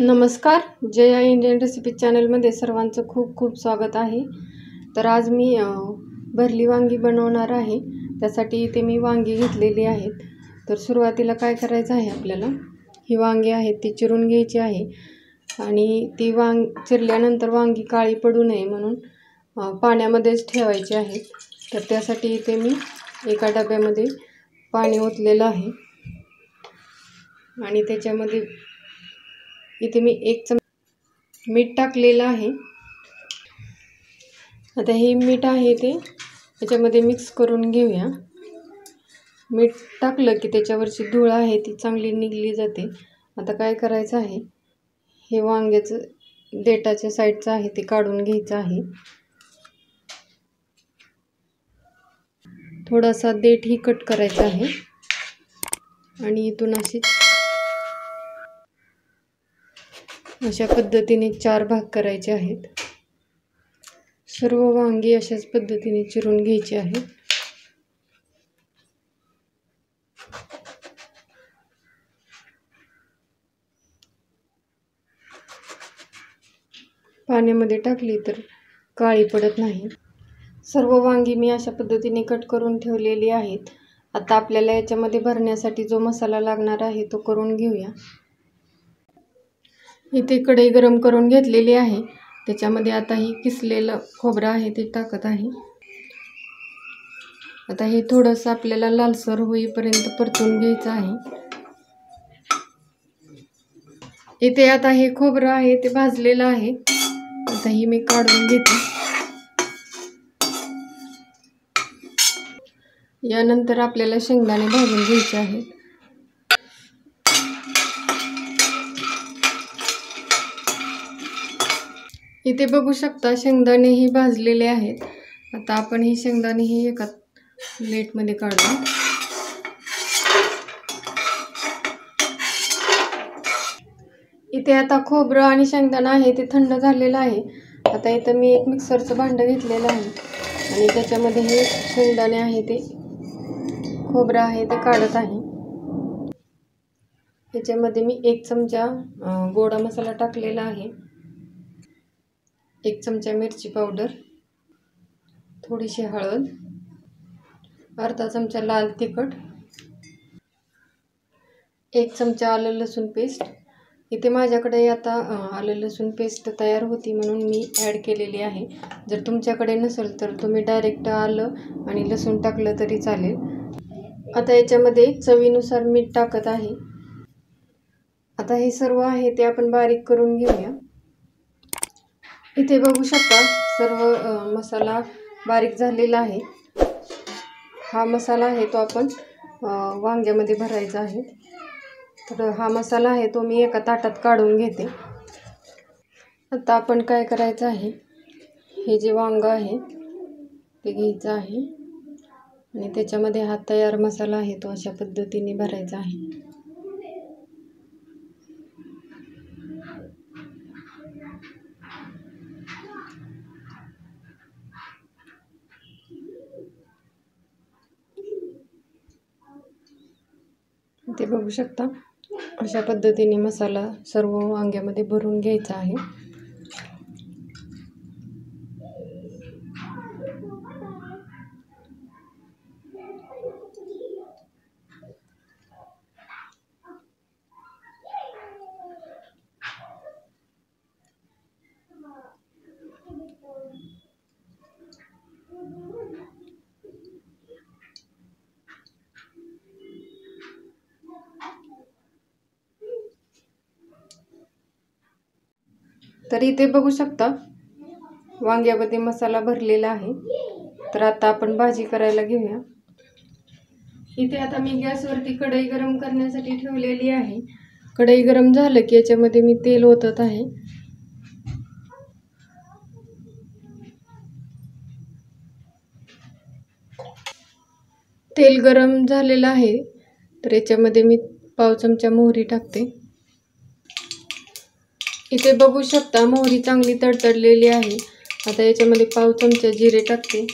नमस्कार, Jaya Indian recipe चॅनलमध्ये सर्वांचं खूप खूप स्वागत आहे। तर आज मी भरली वांगी बनवणार आहे। त्यासाठी इथे मी वांगी घेतलेली आहेत। तर सुरुवातीला काय करायचं आहे, आपल्याला ही वांगी आहेत ती चिरून घ्यायची आहे आणि ती चिरल्यानंतर वांगी काळी पडू नये म्हणून पाण्यामध्येच ठेवायची आहेत। तर त्यासाठी इथे मी एका डब्यामध्ये पाणी ओतलेलं आहे आणि त्याच्यामध्ये इथे मी 1 चमचा मीठ टाकलेलं आहे। आता हे मीठ आहे ते याच्यामध्ये मिक्स करून घेऊया। मीठ टाकलं की त्याच्यावरची धूळ आहे ती चांगली निघली जाते। आता काय करायचं आहे, हे वांग्याचं देठाच्या साईडचं आहे ते काढून घ्यायचं आहे। थोडासा देठ ही कट करायचा आहे आणि इथून अशा पद्धतीने 4 भाग करायचे आहेत। सर्व वांगी अशाच पद्धतीने चिरून घ्यायची आहेत। पाण्यामध्ये टाकली तर काळी पडत नाही। सर्व वांगी मी अशा पद्धतीने कट करून ठेवलेली आहेत। आता आपल्याला याच्यामध्ये भरण्यासाठी जो मसाला लागणार आहे तो करून घेऊया। इथे कढई गरम करून घेतलेली आहे। त्याच्यामध्ये आता ही किसलेलं खोबरं आहे ते टाकत आहे। आता हे थोडंसं आपल्याला लालसर होईपर्यंत परतून घ्यायचं आहे। इथे आता हे खोबरं आहे ते भाजलेलं आहे। आता ही मी काढून घेते। यानंतर आपल्याला शेंगदाणे भाजून घ्यायचे आहेत। इथे बघू शकता शेंगदाणे ही भाजलेले आहेत। आता आपण हे शेंगदाणे ही एका प्लेटमध्ये काढू। इथे आता खोबरं आणि शेंगदाणा आहे ते थंड झालेलं आहे। आता इथं मी एक मिक्सरचं भांडं घेतलेलं आहे आणि त्याच्यामध्ये हे शेंगदाणे आहे ते खोबरं आहे ते काढत आहे। त्याच्यामध्ये मी 1 चमचा गोडा मसाला टाकलेला आहे, 1 चमचा मिरची पावडर, थोडीशी हळद, अर्धा चमचा लाल तिखट, 1 चमचा आलं लसूण पेस्ट। इथे माझ्याकडे आता आलं लसूण पेस्ट तयार होती म्हणून मी ॲड केलेली आहे। जर तुमच्याकडे नसेल तर तुम्ही डायरेक्ट आलं आणि लसूण टाकलं तरी चालेल। आता याच्यामध्ये चवीनुसार मीठ टाकत आहे। आता हे सर्व आहे ते आपण बारीक करून घेऊया। इथे बघू शकता सर्व मसाला बारीक झालेला आहे। हा मसाला आहे तो आपण वांग्यामध्ये भरायचा आहे। तर हा मसाला आहे तो मी एका ताटात काढून घेते। आता आपण काय करायचं आहे, हे जे वांग आहे ते घ्यायचं आहे आणि त्याच्यामध्ये हा तयार मसाला आहे तो अशा पद्धतीने भरायचा आहे। ते बघू शकता अशा पद्धतीने मसाला सर्व वांग्यामध्ये भरून घ्यायचा आहे। तर इथे बघू शकता वांग्यामध्ये मसाला भरलेला आहे। तर आता आपण भाजी करायला घेऊया। इथे आता मी गॅसवरती कढई गरम करण्यासाठी ठेवलेली आहे। कढई गरम झालं की याच्यामध्ये मी तेल ओतत आहे। तेल गरम झालेलं आहे तर याच्यामध्ये मी पाव चमचा मोहरी टाकते। इथे बघू शकता मोहरी चांगली तडतडलेली आहे। आता याच्यामध्ये पाव चमचा जिरे टाकते।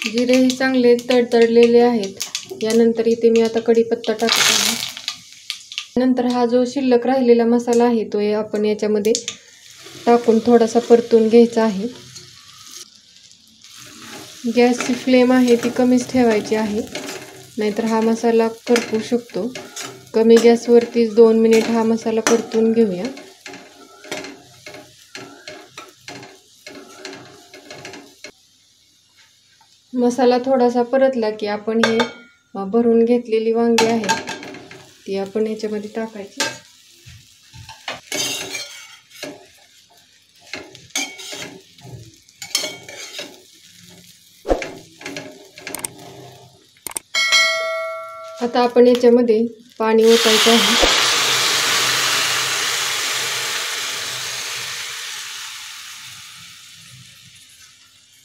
जिरे हे चांगले तडतडलेले आहेत। यानंतर इथे मी आता कढीपत्ता टाकत आहे। नंतर हा जो शिल्लक राहिलेला मसाला आहे तो आपण याच्यामध्ये टाकून थोडासा परतून घ्यायचा आहे। गॅसची फ्लेम आहे ती कमीच ठेवायची आहे, नाहीतर हा मसाला करपू शकतो। कमी गॅसवरतीच 2 मिनिट हा मसाला परतून घेऊया। मसाला थोडासा परतला की आपण हे भरून घेतलेली वांगी आहे ती आपण याच्यामध्ये टाकायची। आता आपण याच्यामध्ये पाणी ओतायचं आहे।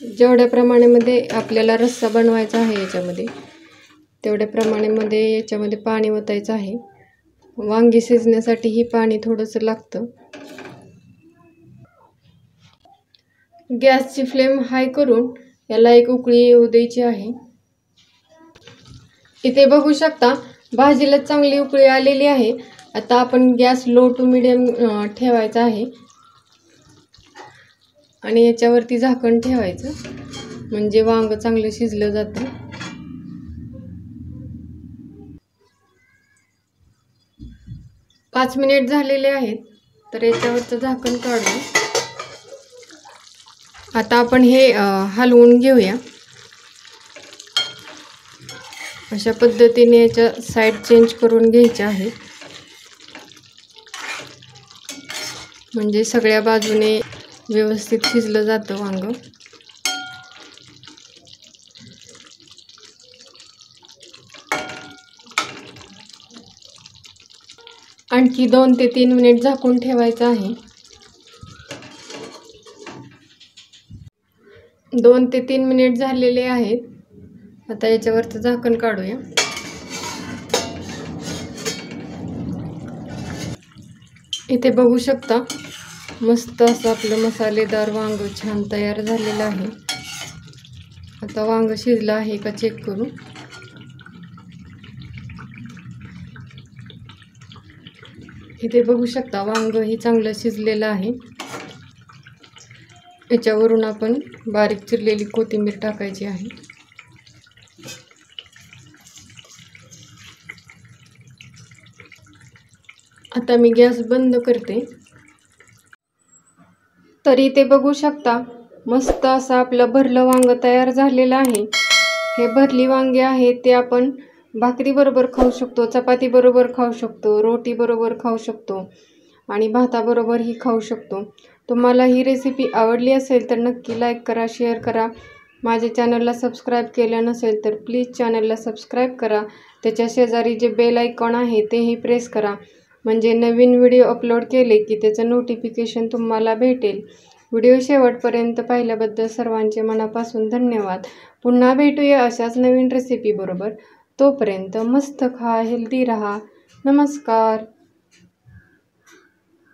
जेवढ्या प्रमाणामध्ये आपल्याला रस्सा बनवायचा आहे याच्यामध्ये तेवढ्या प्रमाणामध्ये याच्यामध्ये पाणी ओतायचं आहे। वांगी शिजण्यासाठी ही पाणी थोडंसं लागतं। गॅसची फ्लेम हाय करून याला एक उकळी येऊ द्यायची आहे। इथे बघू शकता भाजीला चांगली उकळी आलेली आहे। आता आपण गॅस लो टू मीडियम ठेवायचा आहे आणि याच्यावरती झाकण ठेवायचं, म्हणजे वांग चांगलं शिजलं जातं। पाच मिनिट झालेले आहेत, तर याच्यावरचं झाकण काढू। आता आपण हे हलवून घेऊया। अशा पद्धतीने याच्या साइड चेंज करून घ्यायच्या आहे, म्हणजे सगळ्या बाजूने व्यवस्थित शिजलं जातं वांग। आणखी 2 ते 3 मिनिट झाकून ठेवायचं आहे। 2 ते 3 मिनिट झालेले आहेत। आता याच्यावरचं झाकण काढूया। इथे बघू शकता मस्त असं आपलं मसालेदार वांग छान तयार झालेलं आहे। आता वांग शिजलं आहे का चेक करू। इथे बघू शकता वांग ही चांगलं शिजलेलं आहे। याच्यावरून आपण बारीक चिरलेली कोथिंबीर टाकायची आहे। आता मी गॅस बंद करते। तर इथे बघू शकता मस्त असं आपलं भरलं वांग तयार झालेलं आहे। हे भरली वांगे आहे ते आपण भाकरी बरोबर खाऊ शकतो, चपाती बरोबर खाऊ शकतो, रोटी बरोबर खाऊ शकतो आणि भाताबरोबर ही खाऊ शकतो। तुम्हाला ही रेसिपी आवडली असेल तर नक्की लाईक करा, शेअर करा। माझ्या चॅनलला सबस्क्राईब केलं नसेल तर प्लीज चॅनलला सबस्क्राईब करा। त्याच्या शेजारी जे बेल आयकॉन आहे तेही प्रेस करा, म्हणजे नवीन व्हिडिओ अपलोड केले की त्याचं नोटिफिकेशन तुम्हाला भेटेल। व्हिडिओ शेवटपर्यंत पाहिल्याबद्दल सर्वांचे मनापासून धन्यवाद। पुन्हा भेटूया अशाच नवीन रेसिपी बरोबर। तोपर्यंत मस्त खा, हेल्दी रहा। नमस्कार।